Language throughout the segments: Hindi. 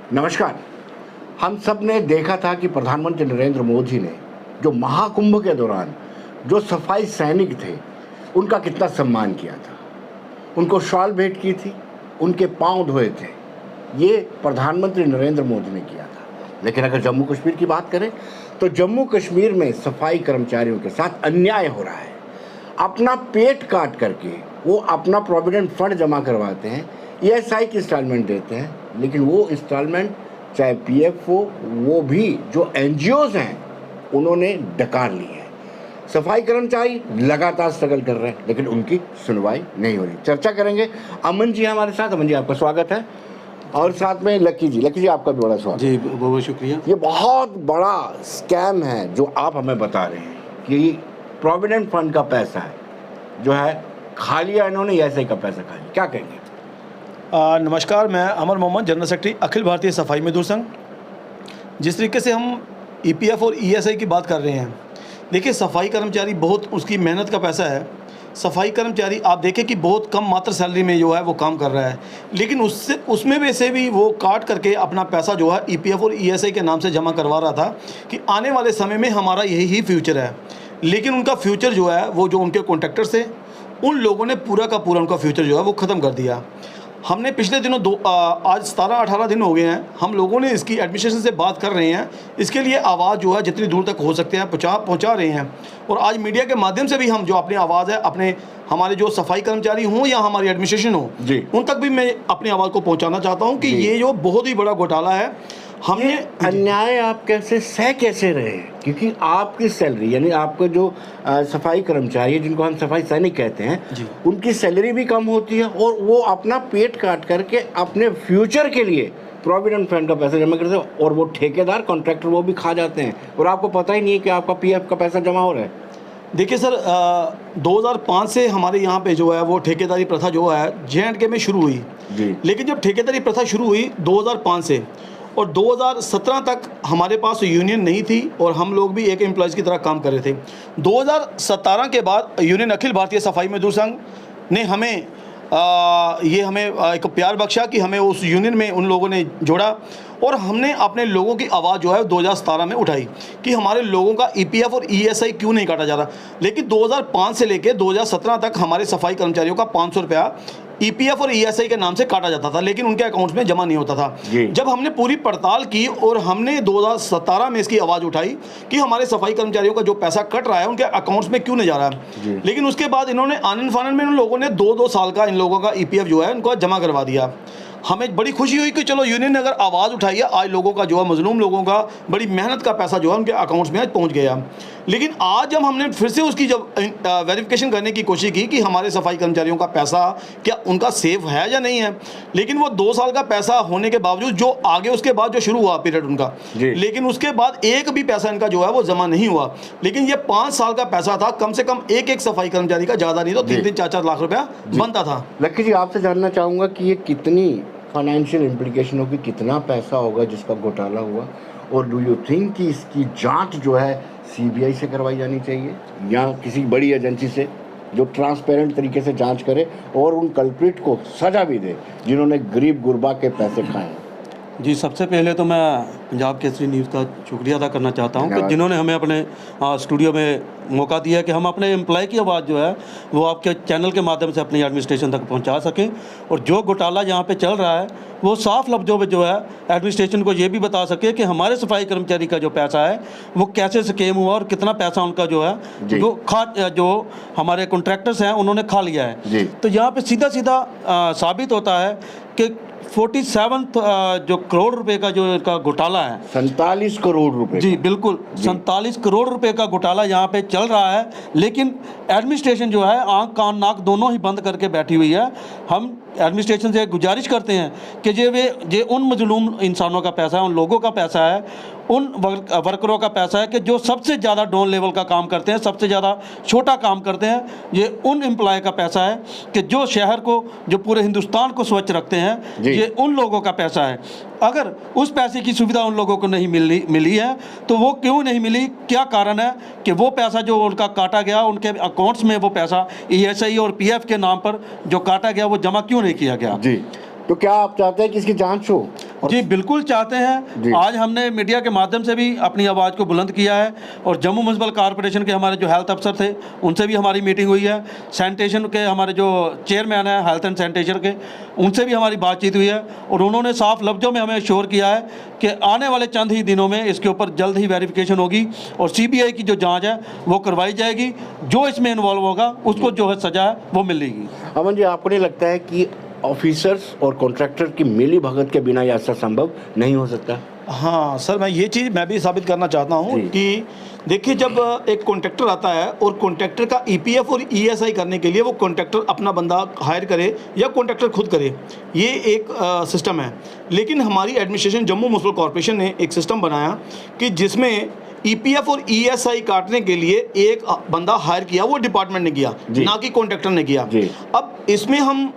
नमस्कार। हम सब ने देखा था कि प्रधानमंत्री नरेंद्र मोदी ने जो महाकुंभ के दौरान जो सफाई सैनिक थे उनका कितना सम्मान किया था, उनको शॉल भेंट की थी, उनके पांव धोए थे। ये प्रधानमंत्री नरेंद्र मोदी ने किया था। लेकिन अगर जम्मू कश्मीर की बात करें तो जम्मू कश्मीर में सफाई कर्मचारियों के साथ अन्याय हो रहा है। अपना पेट काट करके वो अपना प्रोविडेंट फंड जमा करवाते हैं, ईएसआई की इंस्टॉलमेंट देते हैं, लेकिन वो इंस्टॉलमेंट चाहे पीएफ हो, वो भी जो एनजीओज हैं उन्होंने डकार ली है। सफाई कर्मचारी लगातार स्ट्रगल कर रहे हैं लेकिन उनकी सुनवाई नहीं हो रही। चर्चा करेंगे। अमन जी हमारे साथ। अमन जी, आपका स्वागत है। और साथ में लक्की जी। लक्की जी, आपका भी बड़ा स्वागत जी, बहुत शुक्रिया। ये बहुत बड़ा स्कैम है जो आप हमें बता रहे हैं कि प्रोविडेंट फंड का पैसा है जो है खा लिया इन्होंने, ईएसआई का पैसा खा लिया। क्या कहेंगे? नमस्कार, मैं अमर मोहम्मद, जनरल सेक्रेटरी अखिल भारतीय सफाई मजदूर संघ। जिस तरीके से हम ईपीएफ और ईएसआई की बात कर रहे हैं, देखिए सफाई कर्मचारी बहुत उसकी मेहनत का पैसा है। सफाई कर्मचारी आप देखें कि बहुत कम मात्र सैलरी में जो है वो काम कर रहा है, लेकिन उसमें वैसे भी वो काट करके अपना पैसा जो है ईपीएफ और ईएसआई के नाम से जमा करवा रहा था कि आने वाले समय में हमारा यही फ्यूचर है। लेकिन उनका फ्यूचर जो है वो जो उनके कॉन्ट्रैक्टर्स थे उन लोगों ने पूरा का पूरा उनका फ्यूचर जो है वो ख़त्म कर दिया। हमने पिछले दिनों आज 17-18 दिन हो गए हैं, हम लोगों ने इसकी एडमिनिस्ट्रेशन से बात कर रहे हैं, इसके लिए आवाज़ जो है जितनी दूर तक हो सकते हैं पहुंचा रहे हैं। और आज मीडिया के माध्यम से भी हम जो अपनी आवाज़ है अपने हमारे जो सफाई कर्मचारी हों या हमारी एडमिनिस्ट्रेशन हो उन तक भी मैं अपनी आवाज़ को पहुँचाना चाहता हूँ कि ये जो बहुत ही बड़ा घोटाला है। हमने अन्याय आप कैसे रहे? क्योंकि आपकी सैलरी यानी आपको जो सफाई कर्मचारी है जिनको हम सफाई सैनिक कहते हैं, उनकी सैलरी भी कम होती है और वो अपना पेट काट करके अपने फ्यूचर के लिए प्रोविडेंट फंड का पैसा जमा करते हैं और वो ठेकेदार कॉन्ट्रैक्टर वो भी खा जाते हैं और आपको पता ही नहीं है कि आपका पीएफ का पैसा जमा हो रहा है। देखिए सर, 2005 से हमारे यहाँ पे जो है वो ठेकेदारी प्रथा जो है JNK में शुरू हुई। लेकिन जब ठेकेदारी प्रथा शुरू हुई 2005 से और 2017 तक हमारे पास यूनियन नहीं थी और हम लोग भी एक एम्प्लॉयज़ की तरह काम कर रहे थे। 2017 के बाद यूनियन अखिल भारतीय सफाई मजदूर संघ ने हमें एक प्यार बख्शा कि हमें उस यूनियन में उन लोगों ने जोड़ा और हमने अपने लोगों की आवाज़ जो है 2017 में उठाई कि हमारे लोगों का ईपीएफ और ईएसआई क्यों नहीं काटा जा रहा। लेकिन 2005 से लेकर 2017 तक हमारे सफाई कर्मचारियों का 500 रुपया ईपीएफ और ईएसआई के नाम से काटा जाता था, लेकिन उनके अकाउंट्स में जमा नहीं होता था। जब हमने पूरी पड़ताल की और हमने 2017 में इसकी आवाज़ उठाई कि हमारे सफाई कर्मचारियों का जो पैसा कट रहा है उनके अकाउंट्स में क्यों नहीं जा रहा है, लेकिन उसके बाद इन्होंने आनन फानन में उन लोगों ने 2-2 साल का इन लोगों का ईपीएफ जो है उनको जमा करवा दिया। हमें बड़ी खुशी हुई कि चलो यूनियन ने अगर आवाज़ उठाई है, आज लोगों का जो है मजलूम लोगों का बड़ी मेहनत का पैसा जो है उनके अकाउंट्स में आज पहुंच गया। लेकिन आज जब हमने फिर से उसकी जब वेरिफिकेशन करने की कोशिश की कि हमारे सफाई कर्मचारियों का पैसा क्या उनका सेफ है या नहीं है, लेकिन वो 2 साल का पैसा होने के बावजूद जो आगे उसके बाद जो शुरू हुआ पीरियड उनका, लेकिन उसके बाद एक भी पैसा इनका जो है वो जमा नहीं हुआ। लेकिन ये 5 साल का पैसा था, कम से कम एक सफाई कर्मचारी का, ज़्यादा नहीं तो 3-3, 4-4 लाख रुपया बनता था। लक्की जी, आपसे जानना चाहूँगा कि ये कितनी फाइनेंशियल इम्प्लीकेशन होगी, कितना पैसा होगा जिसका घोटाला हुआ, और डू यू थिंक कि इसकी जांच जो है सीबीआई से करवाई जानी चाहिए या किसी बड़ी एजेंसी से जो ट्रांसपेरेंट तरीके से जांच करे और उन कल्प्रिट को सजा भी दे जिन्होंने गरीब गुरबा के पैसे खाए? जी, सबसे पहले तो मैं पंजाब केसरी न्यूज़ का शुक्रिया अदा करना चाहता हूं कि जिन्होंने हमें अपने स्टूडियो में मौका दिया कि हम अपने एम्प्लॉय की आवाज़ जो है वो आपके चैनल के माध्यम से अपनी एडमिनिस्ट्रेशन तक पहुंचा सकें। और जो घोटाला यहाँ पे चल रहा है वो साफ लफ्ज़ों में जो है एडमिनिस्ट्रेशन को ये भी बता सके कि हमारे सफाई कर्मचारी का जो पैसा है वो कैसे स्कीम हुआ और कितना पैसा उनका जो है जो हमारे कॉन्ट्रैक्टर्स हैं उन्होंने खा लिया है। तो यहाँ पर सीधा सीधा साबित होता है कि 47 जो करोड़ रुपए का जो इनका घोटाला है, 47 करोड़ रुपए। जी बिल्कुल, 47 करोड़ रुपए का घोटाला यहाँ पे चल रहा है। लेकिन एडमिनिस्ट्रेशन जो है आंख कान नाक दोनों ही बंद करके बैठी हुई है। हम एडमिनिस्ट्रेशन से गुजारिश करते हैं कि ये उन मजलूम इंसानों का पैसा है, उन लोगों का पैसा है, उन वर्करों का पैसा है कि जो सबसे ज़्यादा डाउन लेवल का काम करते हैं, सबसे ज़्यादा छोटा काम करते हैं। ये उन एम्प्लॉय का पैसा है कि जो शहर को, जो पूरे हिंदुस्तान को स्वच्छ रखते हैं, ये उन लोगों का पैसा है। अगर उस पैसे की सुविधा उन लोगों को नहीं मिली है तो वो क्यों नहीं मिली, क्या कारण है कि वो पैसा जो उनका काटा गया, उनके अकाउंट्स में वो पैसा ईएसआई और पीएफ के नाम पर जो काटा गया वो जमा क्यों नहीं किया गया? जी, तो क्या आप चाहते हैं कि इसकी जांच हो? जी बिल्कुल चाहते जी। हैं। आज हमने मीडिया के माध्यम से भी अपनी आवाज़ को बुलंद किया है और जम्मू म्यूनसिपल कॉरपोरेशन के हमारे जो हेल्थ अफसर थे उनसे भी हमारी मीटिंग हुई है। सैनिटेशन के हमारे जो चेयरमैन हैं हेल्थ एंड सैनिटेशन के, उनसे भी हमारी बातचीत हुई है और उन्होंने साफ लफ्ज़ों में हमें श्योर किया है कि आने वाले चंद ही दिनों में इसके ऊपर जल्द ही वेरिफिकेशन होगी और CBI की जो जाँच है वो करवाई जाएगी। जो इसमें इन्वॉल्व होगा उसको जो है सज़ा है वो मिलेगी। अमन जी, आपको नहीं लगता है कि ऑफिसर्स और कॉन्ट्रैक्टर की मिली भगत के बिना ये ऐसा संभव नहीं हो सकता? हाँ सर, मैं ये चीज़ मैं भी साबित करना चाहता हूँ जी। कि देखिए, जब एक कॉन्ट्रैक्टर आता है और कॉन्ट्रैक्टर का EPF और ESI करने के लिए वो कॉन्ट्रैक्टर अपना बंदा हायर करे या कॉन्ट्रैक्टर खुद करे, ये एक सिस्टम है। लेकिन हमारी एडमिनिस्ट्रेशन जम्मू म्यूनसिपल कॉर्पोरेशन ने एक सिस्टम बनाया कि जिसमें EPF और ESI काटने के लिए एक बंदा हायर किया, वो डिपार्टमेंट ने किया, जी। ना कि कॉन्ट्रैक्टर ने किया। जी। अब इसमें हम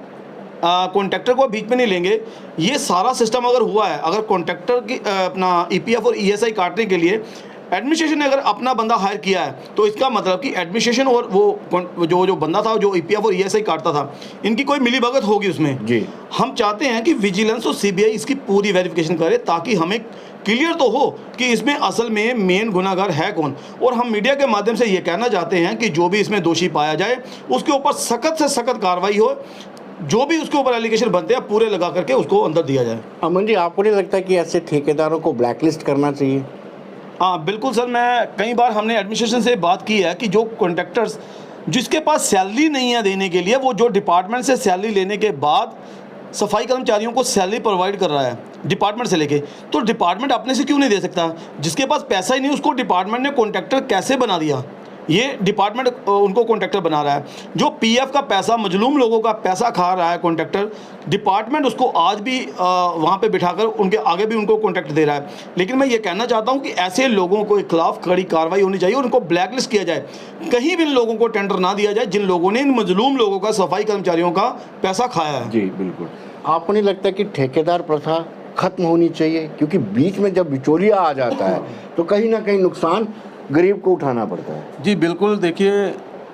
कॉन्ट्रैक्टर को बीच में नहीं लेंगे। ये सारा सिस्टम अगर हुआ है, अगर कॉन्ट्रैक्टर की अपना EPF और ESI काटने के लिए एडमिनिस्ट्रेशन ने अगर अपना बंदा हायर किया है, तो इसका मतलब कि एडमिनिस्ट्रेशन और वो जो बंदा था जो EPF और ESI काटता था, इनकी कोई मिलीभगत होगी उसमें। जी। हम चाहते हैं कि विजिलेंस और CBI इसकी पूरी वेरिफिकेशन करे ताकि हमें क्लियर तो हो कि इसमें असल में मेन गुनाहगार है कौन। और हम मीडिया के माध्यम से ये कहना चाहते हैं कि जो भी इसमें दोषी पाया जाए उसके ऊपर सख्त से सख्त कार्रवाई हो, जो भी उसके ऊपर एलिगेशन बनते हैं पूरे लगा करके उसको अंदर दिया जाए। अमन जी, आपको नहीं लगता कि ऐसे ठेकेदारों को ब्लैकलिस्ट करना चाहिए? हाँ बिल्कुल सर, मैं कई बार हमने एडमिनिस्ट्रेशन से बात की है कि जो कॉन्ट्रैक्टर्स जिसके पास सैलरी नहीं है देने के लिए, वो जो डिपार्टमेंट से सैलरी लेने के बाद सफाई कर्मचारियों को सैलरी प्रोवाइड कर रहा है डिपार्टमेंट से लेके, तो डिपार्टमेंट अपने से क्यों नहीं दे सकता? जिसके पास पैसा ही नहीं उसको डिपार्टमेंट ने कॉन्ट्रैक्टर कैसे बना दिया? ये डिपार्टमेंट उनको कॉन्ट्रैक्टर बना रहा है। जो PF का पैसा, मजलूम लोगों का पैसा खा रहा है कॉन्ट्रैक्टर, डिपार्टमेंट उसको आज भी वहाँ पे बिठाकर उनके आगे भी उनको कॉन्ट्रैक्ट दे रहा है। लेकिन मैं ये कहना चाहता हूँ कि ऐसे लोगों के खिलाफ कड़ी कार्रवाई होनी चाहिए और उनको ब्लैकलिस्ट किया जाए। कहीं भी इन लोगों को टेंडर ना दिया जाए जिन लोगों ने इन मजलूम लोगों का, सफाई कर्मचारियों का पैसा खाया है। जी बिल्कुल। आपको नहीं लगता कि ठेकेदार प्रथा खत्म होनी चाहिए? क्योंकि बीच में जब बिचौलिया आ जाता है तो कहीं ना कहीं नुकसान गरीब को उठाना पड़ता है। जी बिल्कुल। देखिए,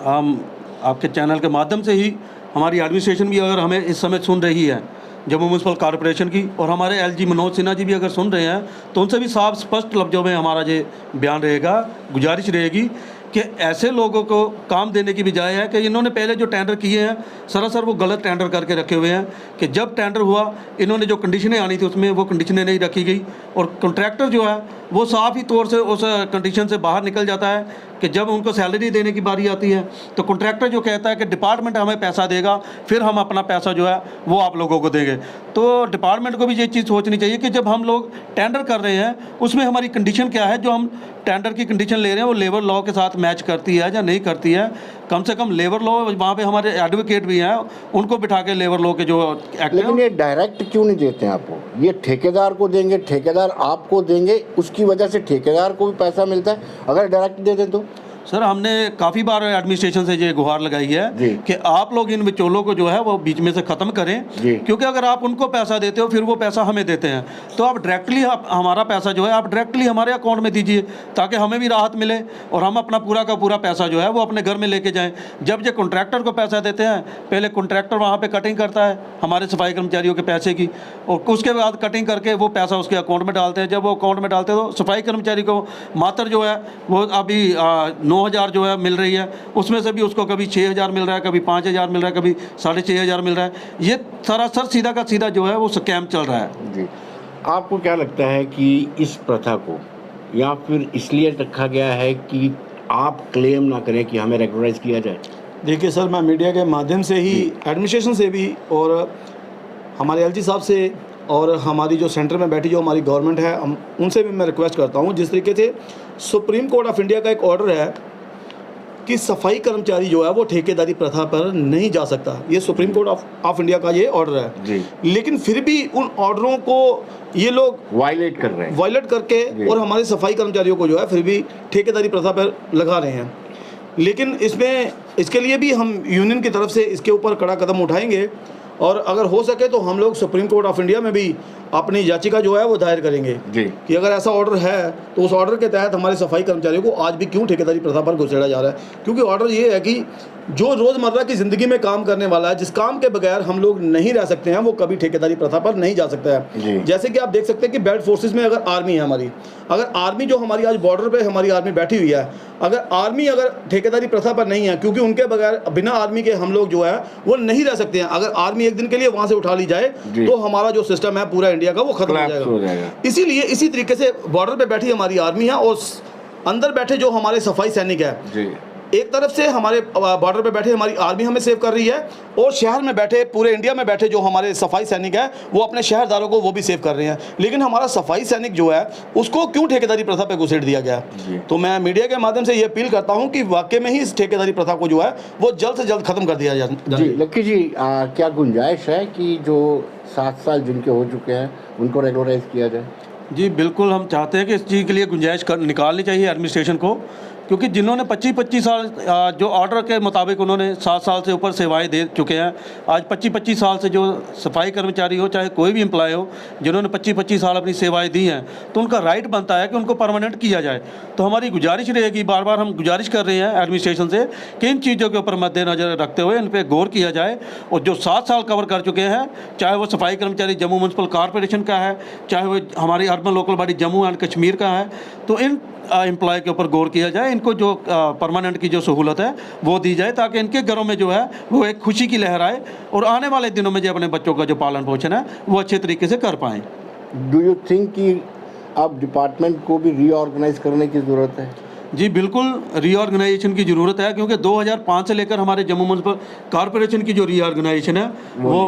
हम आपके चैनल के माध्यम से ही हमारी एडमिनिस्ट्रेशन भी अगर हमें इस समय सुन रही है जम्मू म्यूनसिपल कॉर्पोरेशन की, और हमारे LG मनोज सिन्हा जी भी अगर सुन रहे हैं, तो उनसे भी साफ स्पष्ट लफ्ज़ों में हमारा ये बयान रहेगा, गुजारिश रहेगी कि ऐसे लोगों को काम देने की बजाय है कि इन्होंने पहले जो टेंडर किए हैं सरासर वो गलत टेंडर करके रखे हुए हैं कि जब टेंडर हुआ इन्होंने जो कंडीशनें आनी थी उसमें वो कंडीशनें नहीं रखी गई और कॉन्ट्रैक्टर जो है वो साफ ही तौर से उस कंडीशन से बाहर निकल जाता है कि जब उनको सैलरी देने की बारी आती है तो कॉन्ट्रैक्टर जो कहता है कि डिपार्टमेंट हमें पैसा देगा, फिर हम अपना पैसा जो है वो आप लोगों को देंगे। तो डिपार्टमेंट को भी ये चीज़ सोचनी चाहिए कि जब हम लोग टेंडर कर रहे हैं उसमें हमारी कंडीशन क्या है, जो हम टेंडर की कंडीशन ले रहे हैं वो लेबर लॉ के साथ मैच करती है या नहीं करती है। कम से कम लेबर लॉ, वहाँ पे हमारे एडवोकेट भी हैं, उनको बिठा के लेबर लॉ के जो एक्ट, लेकिन ये डायरेक्ट क्यों नहीं देते हैं आपको? ये ठेकेदार को देंगे, ठेकेदार आपको देंगे, उसकी वजह से ठेकेदार को भी पैसा मिलता है। अगर डायरेक्ट दे दें तो? सर हमने काफ़ी बार एडमिनिस्ट्रेशन से ये गुहार लगाई है जी। कि आप लोग इन विचोलों को जो है वो बीच में से ख़त्म करें, जी। क्योंकि अगर आप उनको पैसा देते हो फिर वो पैसा हमें देते हैं, तो आप डायरेक्टली हमारा पैसा जो है आप डायरेक्टली हमारे अकाउंट में दीजिए ताकि हमें भी राहत मिले और हम अपना पूरा का पूरा पैसा जो है वो अपने घर में लेके जाएं। जब ये कॉन्ट्रैक्टर को पैसा देते हैं, पहले कॉन्ट्रैक्टर वहाँ पर कटिंग करता है हमारे सफाई कर्मचारियों के पैसे की, और उसके बाद कटिंग करके वो पैसा उसके अकाउंट में डालते हैं। जब वो अकाउंट में डालते हैं तो सफाई कर्मचारी को मात्र जो है वो अभी 9,000 जो है मिल रही है, उसमें से भी उसको कभी 6,000 मिल रहा है, कभी 5,000 मिल रहा है, कभी 6,500 मिल रहा है। ये सरासर सीधा का सीधा जो है वो स्कैम चल रहा है। जी। आपको क्या लगता है कि इस प्रथा को या फिर इसलिए रखा गया है कि आप क्लेम ना करें कि हमें रेगुलराइज किया जाए? देखिए सर, मैं मीडिया के माध्यम से ही एडमिनिस्ट्रेशन से भी और हमारे LG साहब से और हमारी जो सेंटर में बैठी जो हमारी गवर्नमेंट है उनसे भी मैं रिक्वेस्ट करता हूँ, जिस तरीके से सुप्रीम कोर्ट ऑफ इंडिया का एक ऑर्डर है कि सफाई कर्मचारी जो है वो ठेकेदारी प्रथा पर नहीं जा सकता। ये सुप्रीम कोर्ट ऑफ इंडिया का ये ऑर्डर है जी। लेकिन फिर भी उन ऑर्डरों को ये लोग वायलेट कर रहे हैं, वायलेट करके और हमारे सफाई कर्मचारियों को जो है फिर भी ठेकेदारी प्रथा पर लगा रहे हैं। लेकिन इसके लिए भी हम यूनियन की तरफ से इसके ऊपर कड़ा कदम उठाएंगे और अगर हो सके तो हम लोग सुप्रीम कोर्ट ऑफ इंडिया में भी अपनी याचिका जो है वो दायर करेंगे जी। कि अगर ऐसा ऑर्डर है तो उस ऑर्डर के तहत हमारे सफाई कर्मचारियों को आज भी क्यों ठेकेदारी प्रथा पर घुसेड़ा जा रहा है। क्योंकि ऑर्डर ये है कि जो रोज़मर्रा की ज़िंदगी में काम करने वाला है, जिस काम के बगैर हम लोग नहीं रह सकते हैं, वो कभी ठेकेदारी प्रथा पर नहीं जा सकता है। जैसे कि आप देख सकते हैं कि बेल्ट फोर्सेस में अगर आर्मी है हमारी, अगर आर्मी जो हमारी आज बॉर्डर पे हमारी आर्मी बैठी हुई है, अगर आर्मी अगर ठेकेदारी प्रथा पर नहीं है, क्योंकि उनके बगैर बिना आर्मी के हम लोग जो है वो नहीं रह सकते हैं। अगर आर्मी एक दिन के लिए वहाँ से उठा ली जाए तो हमारा जो सिस्टम है पूरा इंडिया का वो खत्म हो जाएगा। इसीलिए इसी तरीके से बॉर्डर पर बैठी हमारी आर्मी है और अंदर बैठे जो हमारे सफाई सैनिक है, एक तरफ से हमारे बॉर्डर पे बैठे हमारी आर्मी हमें सेव कर रही है और शहर में बैठे पूरे इंडिया में बैठे जो हमारे सफाई सैनिक है वो अपने शहरदारों को वो भी सेव कर रहे हैं। लेकिन हमारा सफाई सैनिक जो है उसको क्यों ठेकेदारी प्रथा पे घुसेड़ दिया गया। तो मैं मीडिया के माध्यम से ये अपील करता हूँ कि वाकई में ही इस ठेकेदारी प्रथा को जो है वो जल्द से जल्द खत्म कर दिया जाए। जी लक्की जी, क्या गुंजाइश है कि जो 7 साल जिनके हो चुके हैं उनको रेगुलराइज किया जाए? जी बिल्कुल, हम चाहते हैं कि इस चीज़ के लिए गुंजाइश निकालनी चाहिए एडमिनिस्ट्रेशन को, क्योंकि जिन्होंने 25-25 साल जो ऑर्डर के मुताबिक उन्होंने 7 साल से ऊपर सेवाएं दे चुके हैं, आज 25-25 साल से जो सफाई कर्मचारी हो चाहे कोई भी एम्प्लॉय हो, जिन्होंने 25-25 साल अपनी सेवाएं दी हैं, तो उनका राइट बनता है कि उनको परमानेंट किया जाए। तो हमारी गुजारिश रहेगी, बार बार हम गुजारिश कर रहे हैं एडमिनिस्ट्रेशन से कि इन चीज़ों के ऊपर मद्देनजर रखते हुए इन पर गौर किया जाए। और जो 7 साल कवर कर चुके हैं, चाहे वो सफाई कर्मचारी जम्मू म्यूनसिपल कॉरपोरेशन का है, चाहे वो हमारी urban local body Jammu and Kashmir का है, तो इन एम्प्लॉय के ऊपर गौर किया जाए, इनको जो परमानेंट की जो सहूलत है वो दी जाए, ताकि इनके घरों में जो है वो एक खुशी की लहर आए और आने वाले दिनों में जो अपने बच्चों का जो पालन पोषण है वो अच्छे तरीके से कर पाएँ। डू यू थिंक कि अब डिपार्टमेंट को भी रीऑर्गेनाइज करने की ज़रूरत है? जी बिल्कुल, रीऑर्गेनाइजेशन की ज़रूरत है, क्योंकि 2005 से लेकर हमारे जम्मू म्यूनसिपल कॉरपोरेशन की जो रीऑर्गेनाइजेशन है वो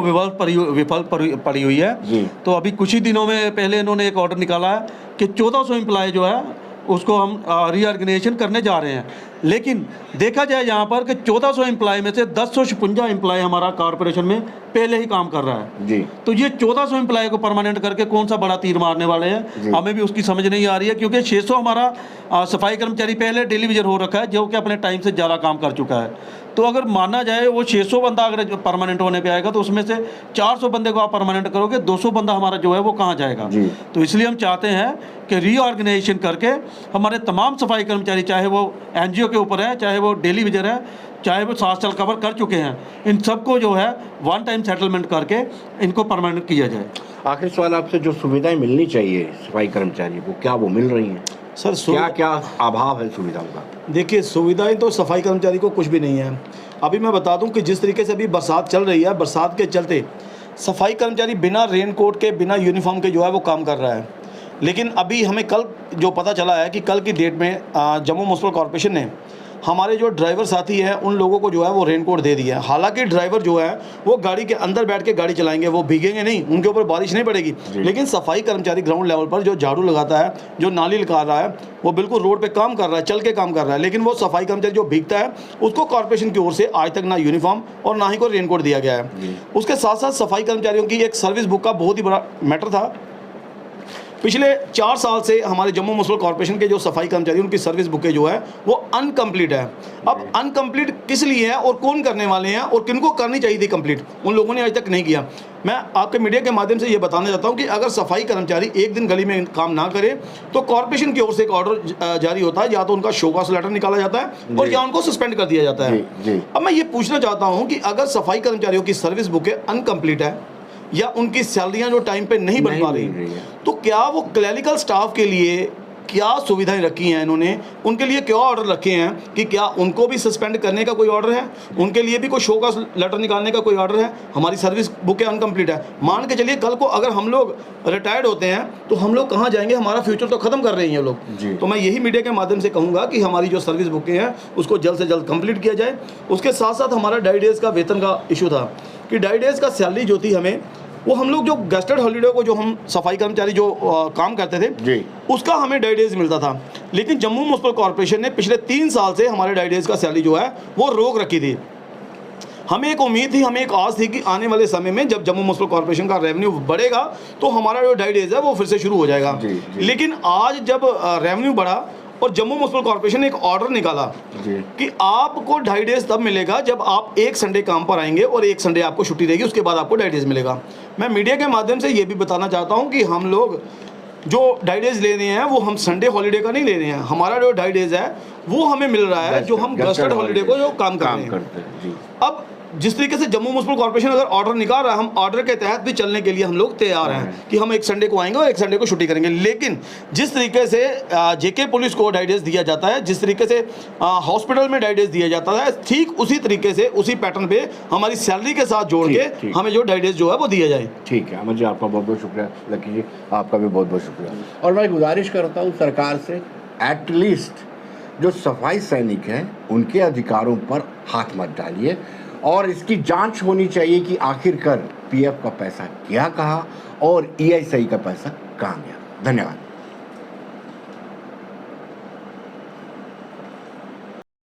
विफल पड़ी हुई है। तो अभी कुछ ही दिनों में पहले इन्होंने एक ऑर्डर निकाला है कि 1400 एम्प्लॉय जो है उसको हम रीऑर्गेनाइजेशन करने जा रहे हैं। लेकिन देखा जाए यहाँ पर कि 1400 एम्प्लॉय में से 1056 एम्प्लॉय हमारा कॉरपोरेशन में पहले ही काम कर रहा है जी। तो ये 1400 एम्प्लॉय को परमानेंट करके कौन सा बड़ा तीर मारने वाले हैं, हमें भी उसकी समझ नहीं आ रही है। क्योंकि 600 हमारा सफाई कर्मचारी पहले डेलीविजर हो रखा है, जो कि अपने टाइम से ज़्यादा काम कर चुका है। तो अगर माना जाए वो 600 बंदा अगर परमानेंट होने पे आएगा तो उसमें से 400 बंदे को आप परमानेंट करोगे, 200 बंदा हमारा जो है वो कहाँ जाएगा। तो इसलिए हम चाहते हैं कि रीऑर्गेनाइजेशन करके हमारे तमाम सफाई कर्मचारी, चाहे वो एनजीओ के ऊपर है, चाहे वो डेली विजर है, चाहे वो 7 साल कवर कर चुके हैं, इन सबको जो है वन टाइम सेटलमेंट करके इनको परमानेंट किया जाए। आखिरी सवाल आपसे, जो सुविधाएं मिलनी चाहिए सफाई कर्मचारी को, क्या वो मिल रही हैं? सर क्या क्या अभाव है सुविधाओं का? देखिए, सुविधाएं तो सफाई कर्मचारी को कुछ भी नहीं है। अभी मैं बता दूं कि जिस तरीके से अभी बरसात चल रही है, बरसात के चलते सफाई कर्मचारी बिना रेनकोट के, बिना यूनिफॉर्म के जो है वो काम कर रहा है। लेकिन अभी हमें कल जो पता चला है कि कल की डेट में जम्मू म्यूनसिपल कॉर्पोरेशन ने हमारे जो ड्राइवर साथी हैं उन लोगों को जो है वो रेनकोट दे दिया है। हालांकि ड्राइवर जो है वो गाड़ी के अंदर बैठ के गाड़ी चलाएंगे, वो भीगेंगे नहीं, उनके ऊपर बारिश नहीं पड़ेगी। लेकिन सफाई कर्मचारी ग्राउंड लेवल पर जो झाड़ू लगाता है, जो नाली निकाल रहा है, वो बिल्कुल रोड पे काम कर रहा है, चल के काम कर रहा है। लेकिन वो सफाई कर्मचारी जो भीगता है उसको कॉर्पोरेशन की ओर से आज तक ना यूनिफॉर्म और ना ही कोई रेनकोट दिया गया है। उसके साथ साथ सफाई कर्मचारियों की एक सर्विस बुक का बहुत ही बड़ा मैटर था। पिछले 4 साल से हमारे जम्मू म्यूनसिपल कॉर्पोरेशन के जो सफाई कर्मचारी उनकी सर्विस बुकें जो है वो अनकम्प्लीट है। अब अनकम्प्लीट किस लिए है और कौन करने वाले हैं और किनको करनी चाहिए थी कंप्लीट, उन लोगों ने आज तक नहीं किया। मैं आपके मीडिया के माध्यम से ये बताना चाहता हूँ कि अगर सफाई कर्मचारी एक दिन गली में काम ना करे तो कॉर्पोरेशन की ओर से एक ऑर्डर जारी होता है, या तो उनका शोकास लेटर निकाला जाता है और या उनको सस्पेंड कर दिया जाता है। अब मैं ये पूछना चाहता हूँ कि अगर सफाई कर्मचारियों की सर्विस बुकें अनकम्प्लीट है या उनकी सैलरियां जो टाइम पे नहीं बन पा रही, तो क्या वो क्लरिकल स्टाफ के लिए क्या सुविधाएं रखी हैं इन्होंने, उनके लिए क्या ऑर्डर रखे हैं कि क्या उनको भी सस्पेंड करने का कोई ऑर्डर है, उनके लिए भी कोई शो का लेटर निकालने का कोई ऑर्डर है? हमारी सर्विस बुकें अनकम्प्लीट है। मान के चलिए कल को अगर हम लोग रिटायर्ड होते हैं तो हम लोग कहाँ जाएंगे, हमारा फ्यूचर तो ख़त्म कर रहे हैं ये लोग। तो मैं यही मीडिया के माध्यम से कहूँगा कि हमारी जो सर्विस बुकें हैं उसको जल्द से जल्द कंप्लीट किया जाए। उसके साथ साथ हमारा डाई डेज़ का वेतन का इशू था कि डाई डेज़ का सैलरी जो थी हमें, वो हम लोग जो गेस्टेड हॉलीडे को जो हम सफाई कर्मचारी जो काम करते थे जी, उसका हमें डाई डेज मिलता था। लेकिन जम्मू म्यूनसिपल कॉर्पोरेशन ने पिछले 3 साल से हमारे डाई डेज का सैलरी जो है वो रोक रखी थी। हमें एक उम्मीद थी, हमें एक आस थी कि आने वाले समय में जब जम्मू म्यूनसिपल कॉर्पोरेशन का रेवेन्यू बढ़ेगा तो हमारा जो डाई डेज है वो फिर से शुरू हो जाएगा। लेकिन आज जब रेवेन्यू बढ़ा और जम्मू म्यूनसिपल कॉर्पोरेशन ने एक ऑर्डर निकाला जी। कि आपको 2.5 डेज तब मिलेगा जब आप एक संडे काम पर आएंगे और एक संडे आपको छुट्टी रहेगी, उसके बाद आपको 2.5 डेज मिलेगा। मैं मीडिया के माध्यम से ये भी बताना चाहता हूँ कि हम लोग जो 2.5 डेज ले रहे हैं वो हम संडे हॉलीडे का नहीं ले रहे हैं। हमारा जो 2.5 डेज है वो हमें मिल रहा है, जो हम गस्टेड हॉलीडे को जो काम कर रहे हैं। करते हैं जी। अब जिस तरीके से जम्मू म्यूनसिपल कॉर्पोरेशन अगर ऑर्डर निकाल रहा है, हम ऑर्डर के तहत भी चलने के लिए हम लोग तैयार हैं कि हम एक संडे को आएंगे और एक संडे को छुट्टी करेंगे। लेकिन जिस तरीके से जेके पुलिस को 2.5 डेज दिया जाता है, जिस तरीके से हॉस्पिटल में 2.5 डेज दिया जाता है, ठीक उसी तरीके से उसी पैटर्न पे हमारी सैलरी के साथ जोड़ के हमें जो 2.5 डेज जो है वो दिया जाए। ठीक है अमर जी, आपका बहुत बहुत शुक्रिया। लकी जी आपका भी बहुत बहुत शुक्रिया। और मैं गुजारिश करता हूँ सरकार से, एटलीस्ट जो सफाई सैनिक हैं उनके अधिकारों पर हाथ मत डालिए और इसकी जांच होनी चाहिए कि आखिरकार पीएफ का पैसा क्या कहा और ईएसआई का पैसा कहाँ गया। धन्यवाद।